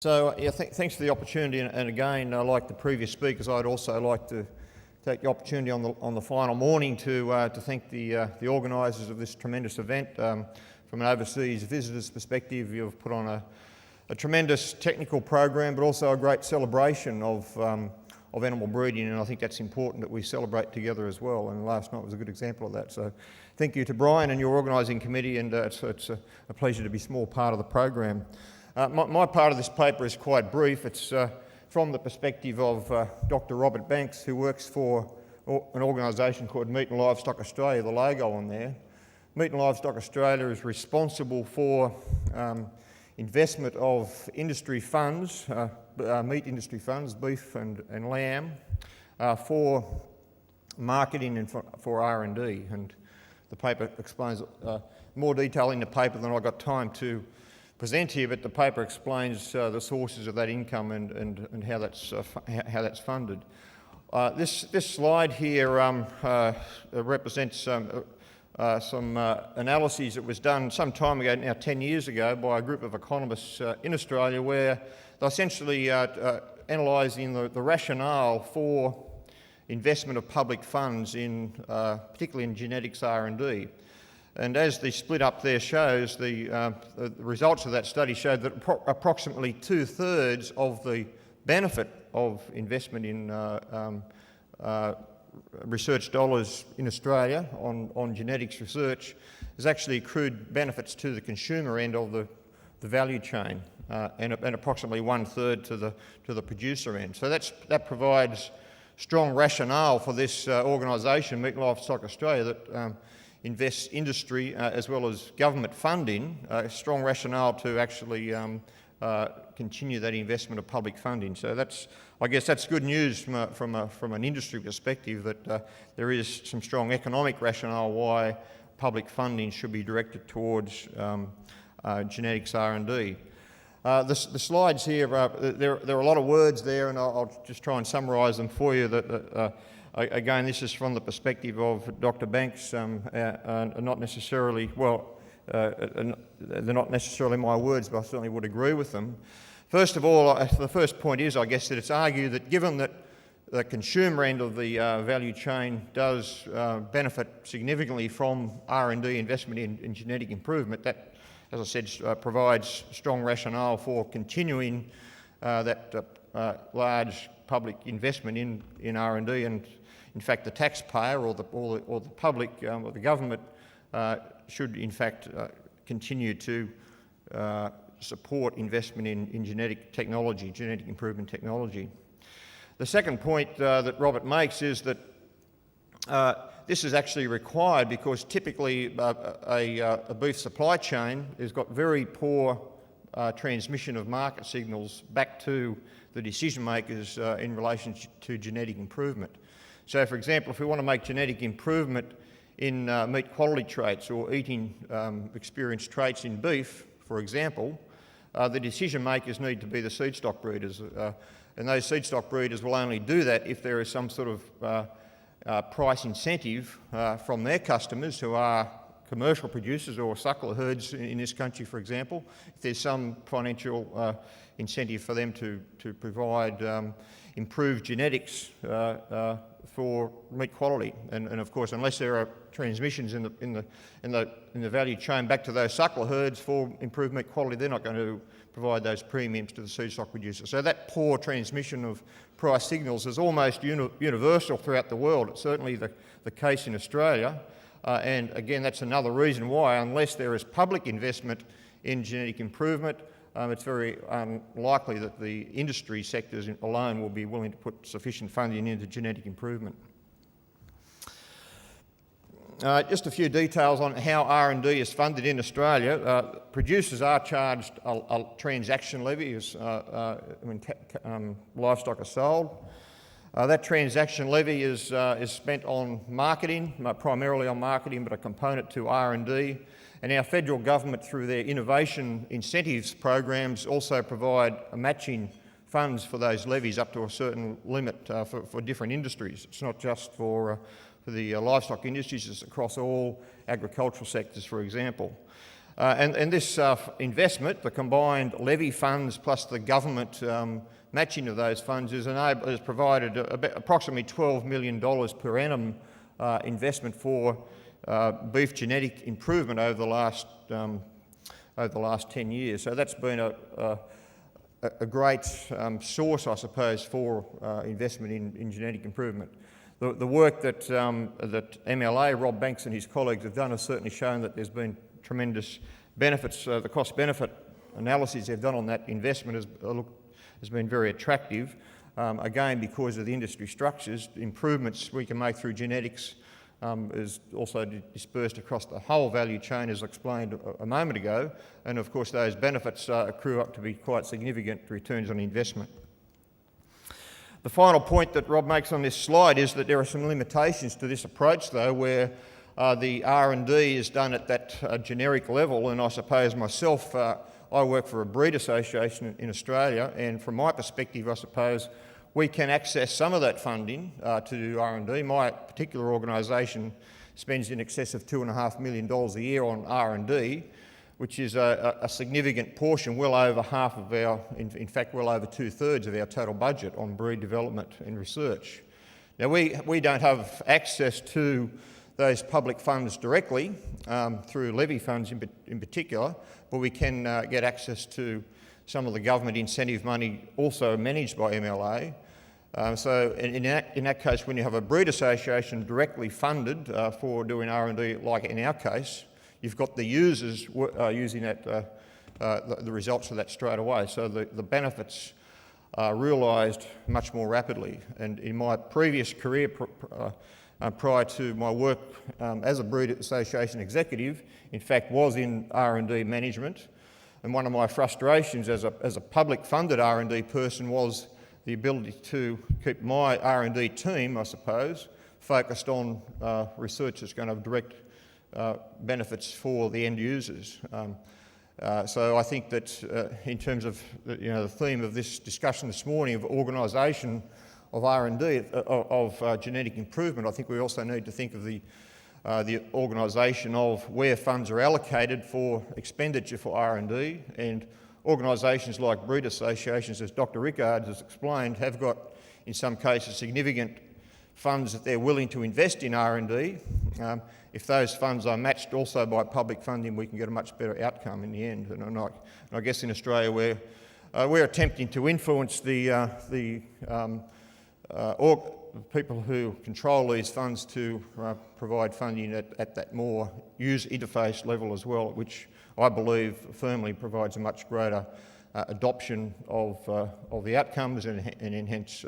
So, thanks for the opportunity, and again, like the previous speakers, I'd also like to take the opportunity on the final morning to thank the organisers of this tremendous event. From an overseas visitors' perspective, you've put on a tremendous technical program, but also a great celebration of animal breeding, and I think that's important that we celebrate together as well, and last night was a good example of that. So thank you to Brian and your organising committee, and it's a pleasure to be a small part of the program. My part of this paper is quite brief. It's from the perspective of Dr. Robert Banks, who works for an organisation called Meat and Livestock Australia, the logo on there. Meat and Livestock Australia is responsible for investment of industry funds, meat industry funds, beef and lamb, for marketing and for R&D. And the paper explains more detail in the paper than I got time to present here, but the paper explains the sources of that income and how that's funded. This slide here represents some analyses that was done some time ago, now 10 years ago, by a group of economists in Australia, where they're essentially analysing the rationale for investment of public funds in, particularly in genetics R&D. And as the split up there shows, the results of that study showed that approximately 2/3 of the benefit of investment in research dollars in Australia on genetics research has actually accrued benefits to the consumer end of the value chain, and approximately 1/3 to the producer end. So that provides strong rationale for this organisation, Meat and Livestock Australia, that invests industry as well as government funding, strong rationale to actually continue that investment of public funding. So I guess that's good news from an industry perspective, that there is some strong economic rationale why public funding should be directed towards genetics R&D. The slides here, there are a lot of words there, and I'll just try and summarise them for you. Again, this is from the perspective of Dr. Banks, not necessarily, they're not necessarily my words, but I certainly would agree with them. First of all, the first point is, I guess, that it's argued that given that the consumer end of the value chain does benefit significantly from R&D investment in genetic improvement, that, as I said, provides strong rationale for continuing that large public investment in R&D, and in fact the taxpayer or the public or the government should in fact continue to support investment in genetic technology, genetic improvement technology. The second point that Robert makes is that this is actually required because typically a beef supply chain has got very poor transmission of market signals back to the decision makers in relation to genetic improvement. So, for example, if we want to make genetic improvement in meat quality traits or eating experience traits in beef, for example, the decision makers need to be the seed stock breeders, and those seed stock breeders will only do that if there is some sort of price incentive from their customers, who are commercial producers or suckler herds in this country, for example. If there's some financial incentive for them to provide improved genetics for meat quality, and of course, unless there are transmissions in the value chain back to those suckler herds for improved meat quality, they're not going to provide those premiums to the seed stock producers. So that poor transmission of price signals is almost universal throughout the world. It's certainly the case in Australia, and again, that's another reason why, unless there is public investment in genetic improvement, it's very unlikely that the industry sectors alone will be willing to put sufficient funding into genetic improvement. Just a few details on how R&D is funded in Australia. Producers are charged a transaction levy when livestock are sold. That transaction levy is spent on marketing, primarily on marketing, but a component to R&D. And our federal government, through their innovation incentives programs, also provide matching funds for those levies up to a certain limit for different industries. It's not just for the livestock industries, it's across all agricultural sectors, for example. And this investment, the combined levy funds plus the government matching of those funds, has provided approximately $12 million per annum investment for beef genetic improvement over the last 10 years. So that's been a great source, I suppose, for investment in genetic improvement. The work that MLA, Rob Banks and his colleagues have done has certainly shown that there's been tremendous benefits. The cost-benefit analysis they've done on that investment has been very attractive. Again, because of the industry structures, improvements we can make through genetics is also dispersed across the whole value chain, as explained a moment ago, and of course those benefits accrue up to be quite significant returns on investment. The final point that Rob makes on this slide is that there are some limitations to this approach, though, where the R&D is done at that generic level, and I suppose myself, I work for a breed association in Australia, and from my perspective, I suppose, we can access some of that funding to do R&D. My particular organisation spends in excess of $2.5 million a year on R&D, which is a significant portion, well over half of our, in fact, well over 2/3 of our total budget on breed development and research. Now, we don't have access to those public funds directly through levy funds in particular, but we can get access to some of the government incentive money also managed by MLA. So in that case, when you have a breed association directly funded for doing R&D, like in our case, you've got the users using that, the results of that straight away. So the benefits are realised much more rapidly. And in my previous career, prior to my work as a breed association executive, in fact was in R&D management. And one of my frustrations as a public funded R&D person was the ability to keep my R&D team, I suppose, focused on research that's going to have direct benefits for the end users. So I think that in terms of the theme of this discussion this morning of organisation of R&D, of genetic improvement, I think we also need to think of the organisation of where funds are allocated for expenditure for R&D, and organisations like breed associations, as Dr. Rickard has explained, have got in some cases significant funds that they're willing to invest in R&D. If those funds are matched also by public funding, we can get a much better outcome in the end. And I guess in Australia we're attempting to influence the people who control these funds to provide funding at that more user interface level as well, which I believe firmly provides a much greater adoption of the outcomes and hence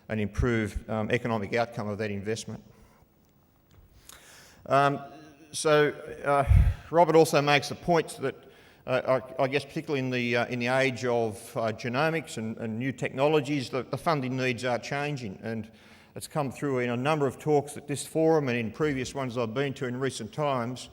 an improved economic outcome of that investment. So Robert also makes the point that I guess particularly in the age of genomics and new technologies, the funding needs are changing, and it's come through in a number of talks at this forum and in previous ones I've been to in recent times,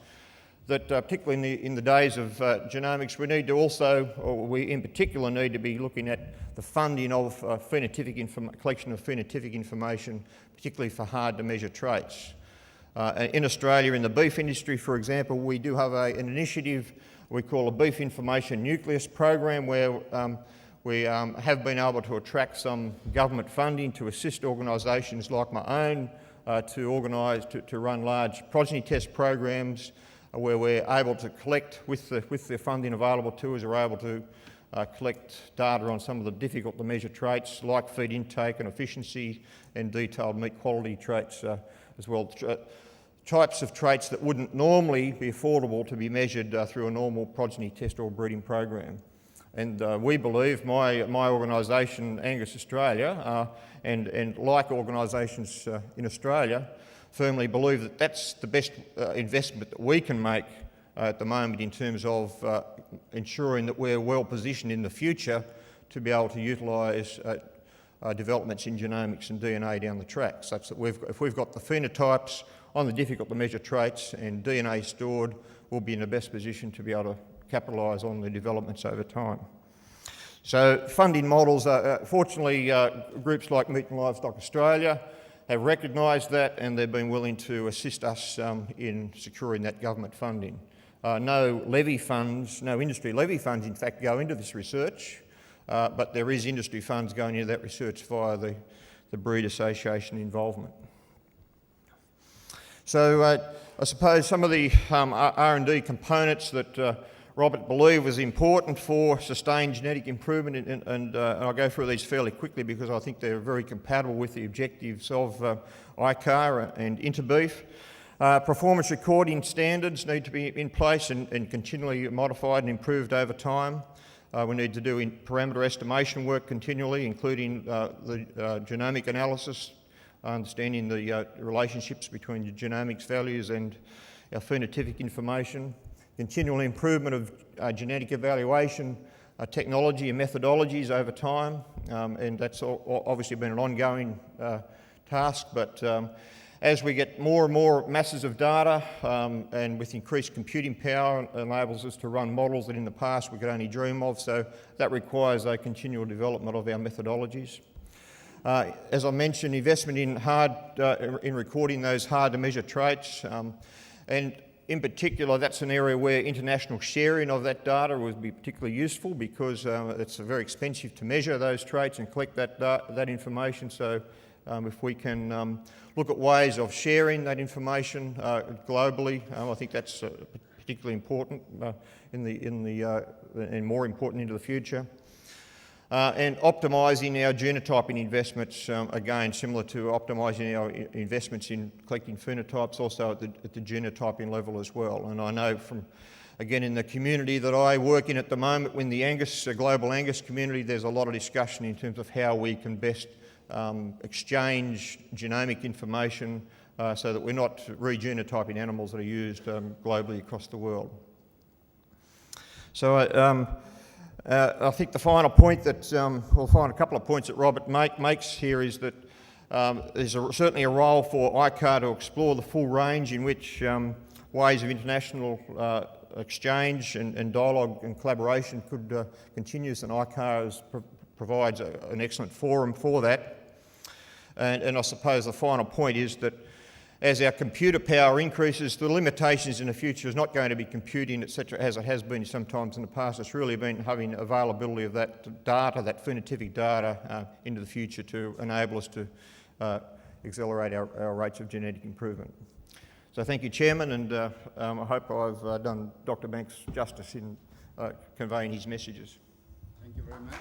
that particularly in the days of genomics, we need to also, or we in particular need to be looking at the funding of collection of phenotypic information, particularly for hard to measure traits. In Australia, in the beef industry, for example, we do have an initiative we call a Beef Information Nucleus program, where we have been able to attract some government funding to assist organisations like my own to run large progeny test programs, where we're able to collect, with the funding available to us, we're able to collect data on some of the difficult to measure traits like feed intake and efficiency, and detailed meat quality traits as well. Types of traits that wouldn't normally be affordable to be measured through a normal progeny test or breeding program. And we believe, my organisation, Angus Australia, and like organisations in Australia, firmly believe that that's the best investment that we can make at the moment in terms of ensuring that we're well positioned in the future to be able to utilise developments in genomics and DNA down the track, such that if we've got the phenotypes on the difficult to measure traits and DNA stored, we'll be in the best position to be able to capitalise on the developments over time. So funding models, fortunately groups like Meat and Livestock Australia have recognised that, and they've been willing to assist us in securing that government funding. No levy funds, no industry levy funds in fact go into this research, but there is industry funds going into that research via the Breed Association involvement. So I suppose some of the R&D components that Robert believed was important for sustained genetic improvement, and I'll go through these fairly quickly because I think they're very compatible with the objectives of ICAR and Interbeef. Performance recording standards need to be in place and continually modified and improved over time. We need to do parameter estimation work continually, including the genomic analysis, understanding the relationships between the genomics values and our phenotypic information, continual improvement of genetic evaluation technology and methodologies over time, and that's obviously been an ongoing task, but as we get more and more masses of data and with increased computing power, it enables us to run models that in the past we could only dream of, so that requires a continual development of our methodologies. As I mentioned, investment in recording those hard to measure traits, and in particular that's an area where international sharing of that data would be particularly useful because it's very expensive to measure those traits and collect that information. So if we can look at ways of sharing that information globally, I think that's particularly important and more important into the future. And optimising our genotyping investments, again, similar to optimising our investments in collecting phenotypes, also at the genotyping level as well. And I know from, again, in the community that I work in at the moment, in the global Angus community, there's a lot of discussion in terms of how we can best exchange genomic information so that we're not regenotyping animals that are used globally across the world. So I think the final point that, we'll find a couple of points that Robert makes here is that there's certainly a role for ICAR to explore the full range in which ways of international exchange and dialogue and collaboration could continue, and ICAR provides an excellent forum for that. And I suppose the final point is that as our computer power increases, the limitations in the future is not going to be computing, etc., as it has been sometimes in the past. It's really been having availability of that data, that phenotypic data, into the future to enable us to accelerate our rates of genetic improvement. So thank you, Chairman, and I hope I've done Dr. Banks justice in conveying his messages. Thank you very much.